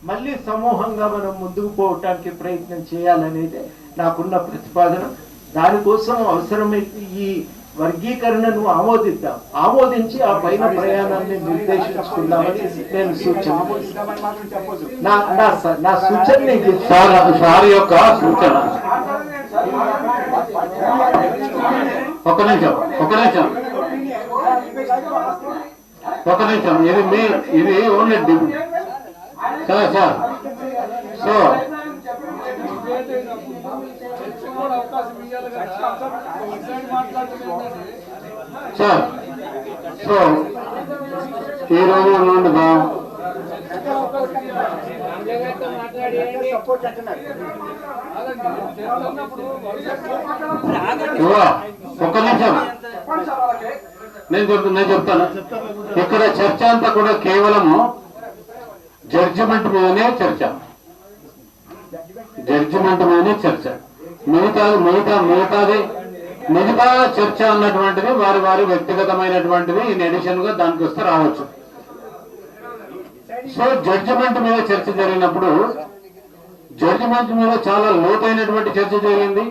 మళ్ళీ సమూహంగా మనం ముందుకు పోవటానికి ప్రయత్నం చేయాలనేది నాకున్న ప్రతిపాదన. దానికోసం అవసరమైతే ఈ వర్గీకరణను ఆమోదించి ఆ పైన ప్రయాణాన్ని నిర్దేశించుకుందామని నేను సూచన నా సూచన సార్ యొక్క సూచన. ఒక నిమిషం ఇది only sir so sir so ఈ రోజు ఉండగా ఒక్క నిమిషం నేను చెప్తాను. ఇక్కడ చర్చ అంతా కూడా కేవలము జడ్జిమెంట్ మీదనే చర్చ. మిగతా చర్చ అన్నటువంటిది వారి వ్యక్తిగతమైనటువంటిది ఇన్ అడిషన్ గా దానికి వస్తే రావచ్చు. సో జడ్జిమెంట్ మీద చర్చ జరిగినప్పుడు జడ్జిమెంట్ మీద చాలా లోతైనటువంటి చర్చ జరిగింది.